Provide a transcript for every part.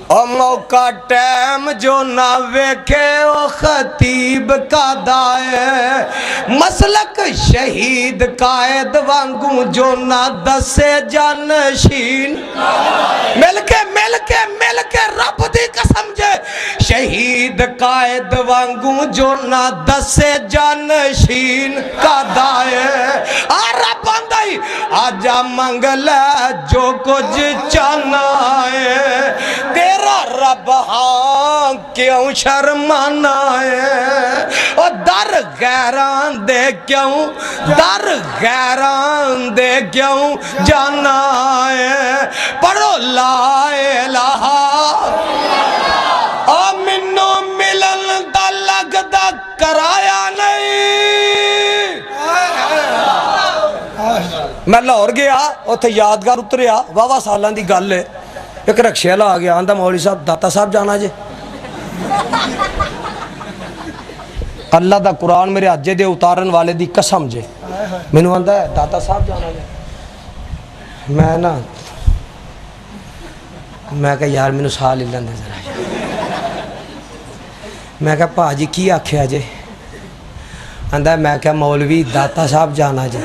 او موقع ٹیم جو نہ ویکھے او خطیب کا دائے مسلک شہید قائد وانگوں جو نہ دسے جانشین مل کے رب دی قسم جے شہید قائد وانگوں جو نہ دسے جانشین کا دائے رب آندائی آجا منگلے جو کچھ چانا ہے تیرا رب ہاں کیوں شرمانا ہے اور در غیران دے کیوں جانا ہے پڑھو لا الہ اور منو ملن دا لگدا کرایا نہیں میں لاہور گیا اتھے یادگار اتریا واہ سالان دی گل ہے ایک رکشے والا آ گیا آندہ مولوی صاحب داتا صاحب جانا جے اللہ دا قرآن میرے اجے دے اتارن والے دی قسم جے میں نے آندہ ہے داتا صاحب جانا جے میں کہا یار میں نے سال اللہ دے ذرا میں کہا پا جی کی آکھیا جے آندہ ہے میں کہا مولوی داتا صاحب جانا جے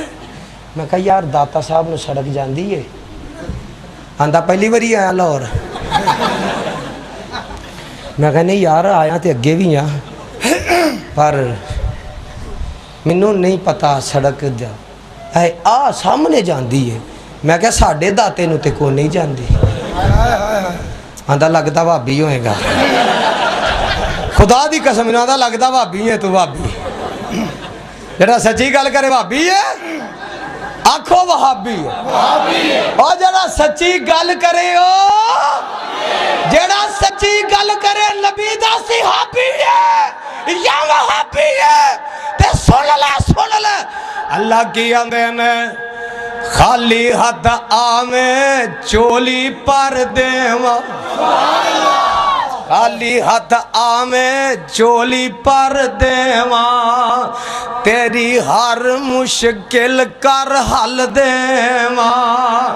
میں کہا یار داتا صاحب نے سڑک جان دی ہے آندہ پہلی باری آیا لاہور میں کہا نہیں یار آیا تے اگے بھی پر منوں نہیں پتا سڑک جا سامنے جان دی ہے میں کہا ساڑھے داتے نو تے کو نہیں جان دی آندہ لگتا بھابی ہوئے گا خدا دی قسم انہوں آندہ لگتا بھابی ہے تو بھابی جڑا سچی گل کرے بھابی ہے آنکھو وہابی ہے اور جڑا سچی گل کرے جڑا سچی گل کرے نبی دا صحابی ہے یا وہابی ہے تے سن لے اللہ کی اندھے خالی ہاتھ آمیں چولی پر دیواں خالی ہاتھ آمیں چولی پر دیواں تیری ہر مشکل کر حل دیواں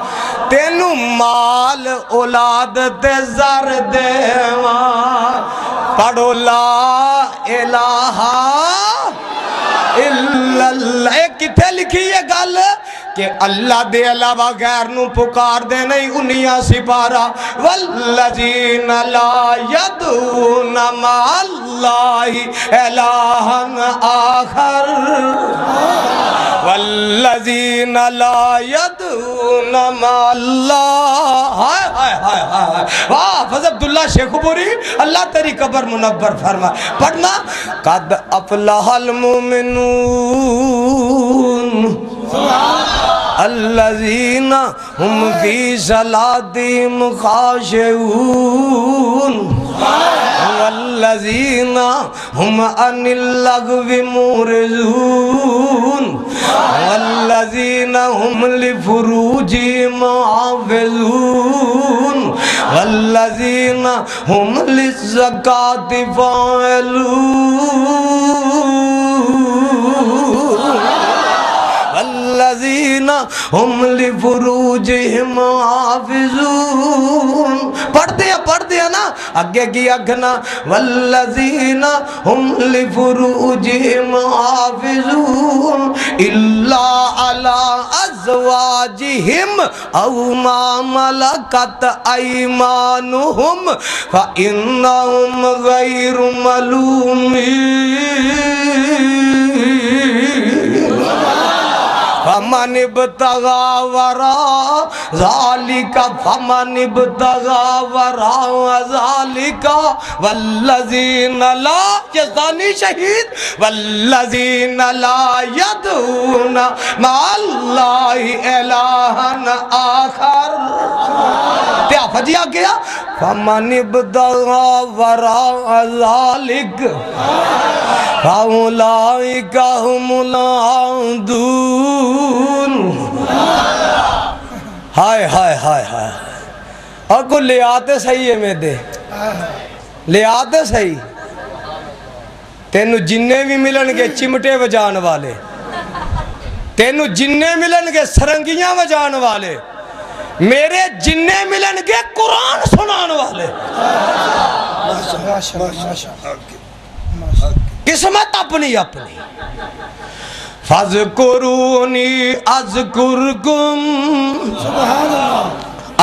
تینو مال اولاد تے زر دیواں پڑھو لا الہ الا اللہ کتھے لکھی یہ گل کہ اللہ دے علاوہ غیر نو پکار دے نہیں انیا سپارا والذین لا یدعون مع اللہ الہا آخر والذین لا یدعون مع اللہ حافظ عبداللہ شیخ پوری اللہ تیری قبر منور فرما پڑھنا قد افلح المؤمنون الذین ہم فی صلاتہم خاشعون والذین ہم عن اللغو معرضون والذین ہم لفروجہم حافظون والذین ہم للزکاة فاعلون والذین ہم لفروجہم حافظون پڑھ دیا نا اگے کی اگنا والذین ہم لفروجہم حافظون الا علی ازواجہم او ما ملکت ایمانہم فإنہم غیر ملومین فمن ابتغى وراء ذلك فمن ابتغى وراء ذلك والذين لا يزدانی شہید والذین لا يدعون مع اللہ الہا آخر کیا فجیہ گیا فمن ابتغى وراء ذلك فأولئك هم العادون ہائے ہائے ہائے ہائے اور کو لے آتے صحیح ہے میں دے لے آتے صحیح تینو جننے بھی ملن گے چمٹے بجان والے تینو جننے ملن گے سرنگیاں بجان والے میرے جننے ملن گے قرآن سنان والے قسمت اپنی اپنی فَاذْكُرُونِي أَذْكُرْكُمْ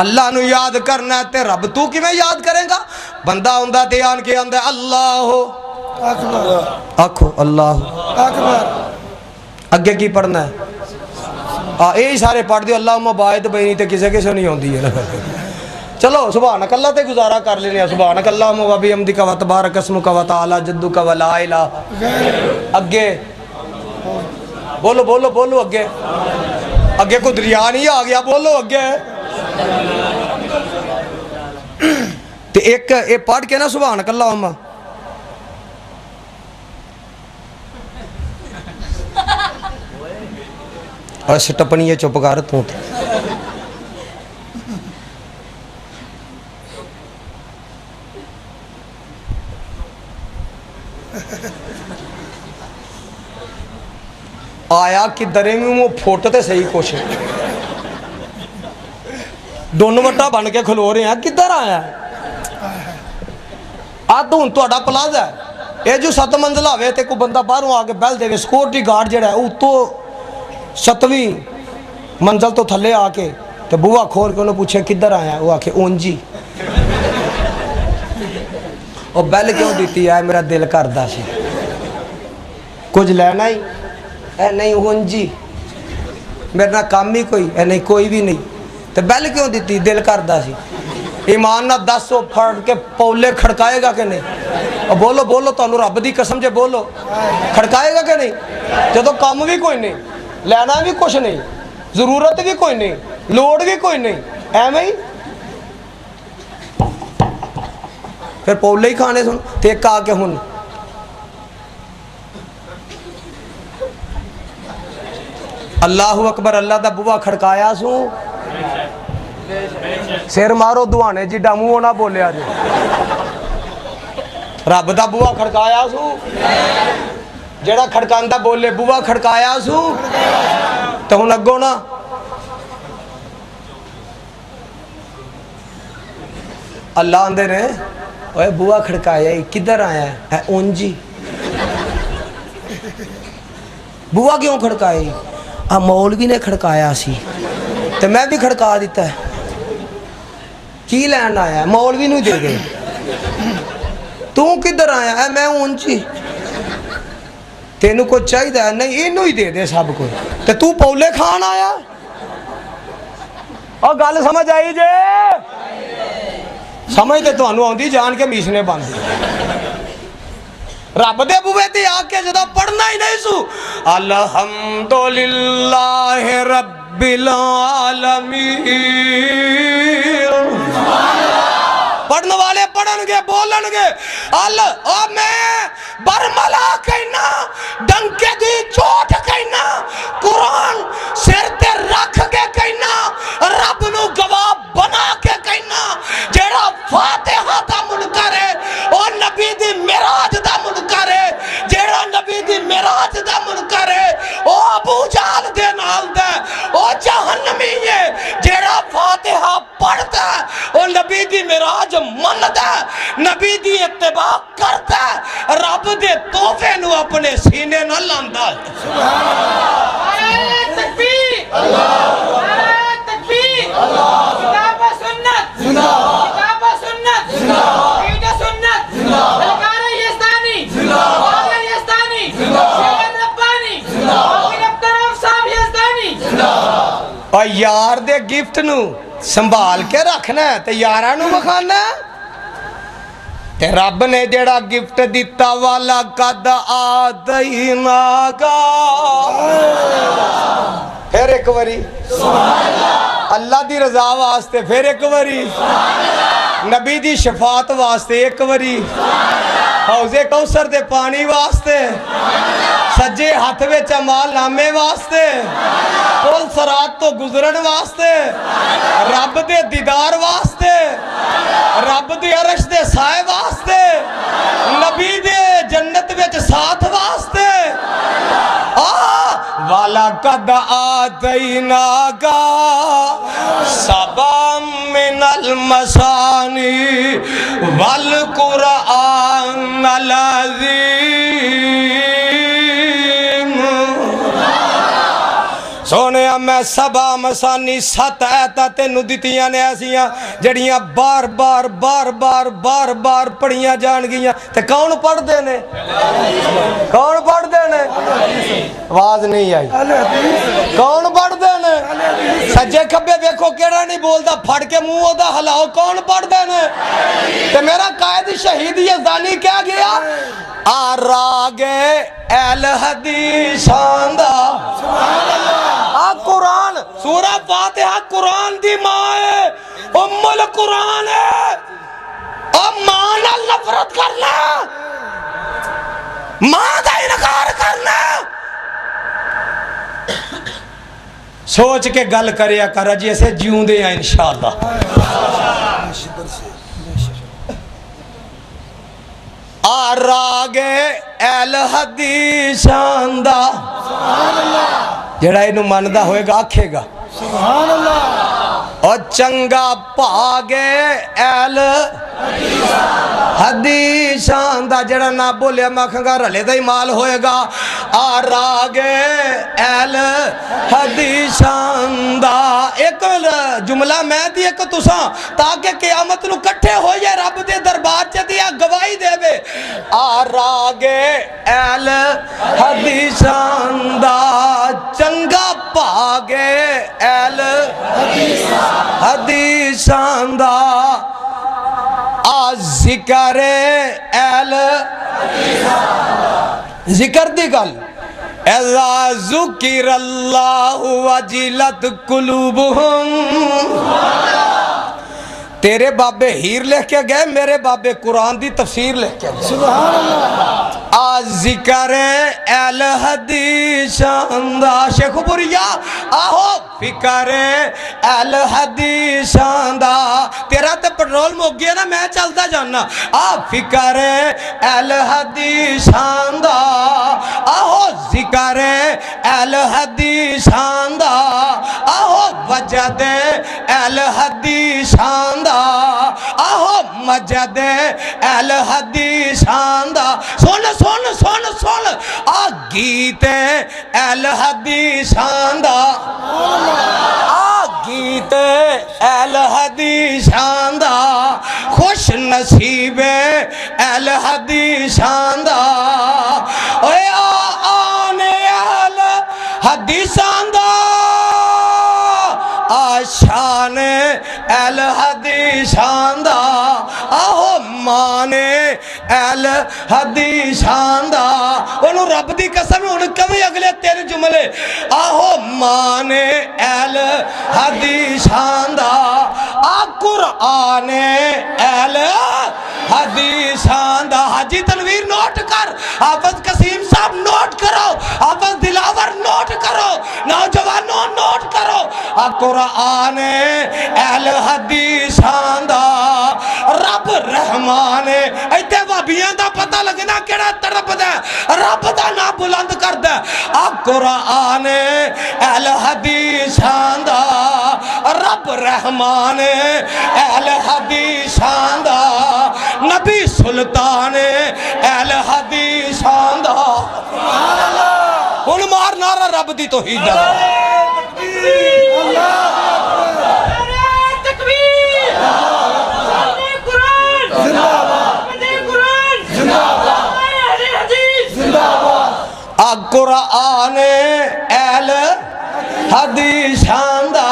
اللہ نو یاد کرنا ہے تے رب تو کی میں یاد کریں گا بندہ ہوندہ تے آن کے آندہ اللہ اکبر آکھو اللہ اکبر اگے کی پڑھنا ہے یہی سارے پڑھ دیو اللہم باعد بینی تے کسے کسے نہیں ہوندی ہے چلو سبحانک اللہ تے گزارا کر لینے ہیں سبحانک اللہم و بیحمدک و تبارک اسمک و تعالی جدک و لا الہ اگے بولو بولو بولو اگے اگے کو دریا نہیں آ گیا بولو اگے تے ایک پڑھ کے نا سبحانک اللہم اور سٹپنی یہ چپ کر تو آیا کہ درے میں وہ پھوٹتے صحیح کوشش دونوں وٹا بن کے کھلو رہے ہیں کدھر آیا ہے آدھون تو اڈا پلاز ہے یہ جو 7 منزلہ ہوئے تے کو بندہ باہروں آگے بیل دے گے سکورٹی گارڈ جڑا ہے وہ تو 7ویں منزل تو تھلے آکے تو بوا کھول کے انہوں پوچھے کدھر آیا ہے وہ آکے اونجی اور بیل کیوں دیتی ہے میرا دل کردہ سی کچھ لینا ہی اے نہیں اونجی میرا کام ہی کوئی اے نہیں کوئی بھی نہیں تو بیل کیوں دیتی دل کردہ سی ایمان نہ 10 پھڑ کے پولے کھڑکائے گا کہ نہیں اور بولو بولو تو انہوں رب دی قسم جے بولو کھڑکائے گا کہ نہیں جب تو کام بھی کوئی نہیں لینا بھی کچھ نہیں ضرورت بھی کوئی نہیں لوڑ بھی کوئی نہیں ایویں ہی پھر پولے ہی کھانے سن تیک آ کے ہن اللہ اکبر اللہ دا بوا کھڑکایا سو سیر مارو دعانے جی ڈامو ہونا بولے آجے رب دا بوا کھڑکایا سو جیڑا کھڑکاندہ بولے بوا کھڑکایا سو تو ہن اگو نا اللہ اندر ہے اوہ بوا کھڑکایا ہی کدھر آیا ہے اونجی بوا کیوں کھڑکایا ہی مولوی نے کھڑکایا سی تو میں بھی کھڑکا دیتا ہے کی لین آیا ہے مولوی نہیں دے گئے تو کدھر آیا ہے میں اونچی تینوں کو چاہی دا ہے نہیں انہوں ہی دے دے سب کو تو پولے کھان آیا اور گال سمجھ آئی جے سمجھتے تو انہوں آن دی جان کے میشنے باندھی رب دے بوے تے آکے جدا پڑھنا ہی نہیں سو الحمدللہ رب العالمین پڑھنے والے پڑھن گے بولن گے میں برملا کہنا ڈنکے دی چوٹ کہنا قرآن سر تے رکھ کے کہنا رب نو گواہ بنا کے کہنا جیڑا فاتحہ دا منکر ہے اور نبی دی معراج دا منکر ہے جیڑا نبی دی معراج دا منکر ہے او ابو جہل دے نال دا او جہنمی ہے جیڑا فاتحہ پڑھتا ہے او نبی دی معراج مندا نبی دی اتباع کرتا ہے رب دے تحفے نو اپنے سینے نہ لاندا ہے نعرہ تکبیر نعرہ تکبیر کتاب و سنت کتاب و سنت عقیدہ سنت الکار یزدانی باقر یزدانی شیخ ربانی باقر ابتراف صاحب یزدانی اور یار دے گفٹ نو سنبھال کے رکھنا ہے تے یارہ نو مخانا ہے تے رب نے جڑا گفٹ دیتا والا قد آدینا گا پھر ایک وری اللہ دی رضا واسطے پھر ایک وری نبی دی شفاعت واسطے ایک وری حوض کوثر دے پانی واسطے سجے ہاتھ وچ اعمال نامے واسطے پل صراط تو گزرن واسطے رب دے دیدار واسطے رب دے عرش دے سائے واسطے نبی دے جنت وچ ساتھ واسطے والا قد آتینا کا سبا من المثانی والقرآن العظیم سونے میں سبا مسانی 7 آیتاں تینوں دتیاں نے ایسیاں جڑیاں بار بار بار بار بار بار پڑھیاں جان گیاں تے کون پڑھ دے نے کون پڑھ دے نے آواز نہیں آئی کون پڑھ دے نے سجے کھبے ویکھو کیڑا نہیں بولدا پھڑ کے منہ دا ہلاؤ کون پڑھ دے نے تے میرا قائد شہید یزدانی کیا گیا آراگے اہل حدیثاں دا قرآن سورہ فاتحہ قرآن دی ماں ہے ام القرآن ہے اور ماں نال نفرت کرنا ماں دا انکار کرنا سوچ کے گل کریا کر جی ایسے جیوں دے ہیں انشاءاللہ آراگے اہل حدیثاں دا جڑا انہوں ماندہ ہوئے گا آکھے گا سبحان اللہ اور چنگا پاگے اہل حدیثاں دا جڑا نہ بولیا مکھاں گا رلے دا ہی مال ہوئے گا آراگے اہل حدیثاں دا ایک جملہ میں دی ایک تساں تاکہ قیامت نو کٹھے ہو جائے رب دے دربار چا دیا گواہی دے بے آراگے اہل حدیثاں دا چنگا پاگے اہل حدیثاں دا ذکر اہل ذکر دی گل اذا ذکر اللہ وجلت قلوبہم تیرے بابے ہیر لکھ کے گئے میرے بابے قرآن دی تفسیر لکھ کے گئے سبحان اللہ ذکر اہل حدیثاں دا شیخ پوریا آہو فکر اہل حدیثاں دا تیرا تے پٹرول مک گیا نا میں چلتا جاننا فکر اہل حدیثاں دا آہو ذکر اہل حدیثاں دا آہو وجد اہل حدیثاں دا آہو مجد اہل حدیثاں دا سن سن سن سن گیت اہل حدیثاں دا گیت اہل حدیثاں دا خوش نصیب اہل حدیثاں دا اے آنے اہل حدیثاں دا آشان اہل حدیثاں دا آہو مانے اہل حدیثاں دا انہوں رب دی قسم انہوں کبھی اگلے 3 جملے آہو مانے اہل حدیثاں دا قرآن اہل حدیثاں دا حاجی تنویر نوٹ کر حافظ قسیم صاحب نوٹ کرو حافظ دلاور نوٹ کرو نوجوانوں نوٹ کرو قرآن اہل حدیثاں دا رب رحمان ایتے وابیاں دا پتہ لگنا کیڑا طرف دا رب دا نا بلند کر دا قرآن اہل حدیثاں دا رب رحمان اہل حدیثاں دا نبی سلطان اہل حدیثاں دا ان مار نارا رب دی توحید دا قرآن اہل حدیثاں دا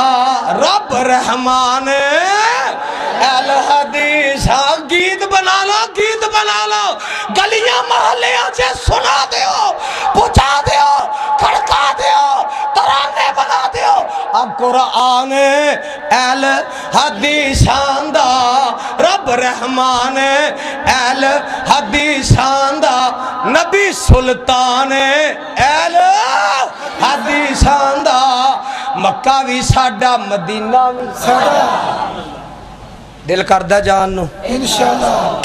رب رحمان اہل حدیثاں گیت بنا لو گلیاں محلیاں سے سنا دیو پوچھا دیو کھڑکا دیو ترانے بنا دیو قرآن اہل حدیثاں دا رب رحمان اہل حدیثاں دا نبی سلطان اہل حدیثاں دا مکہ بھی ساڈا مدینہ بھی ساڈا دل کردہ جان نو انشاءاللہ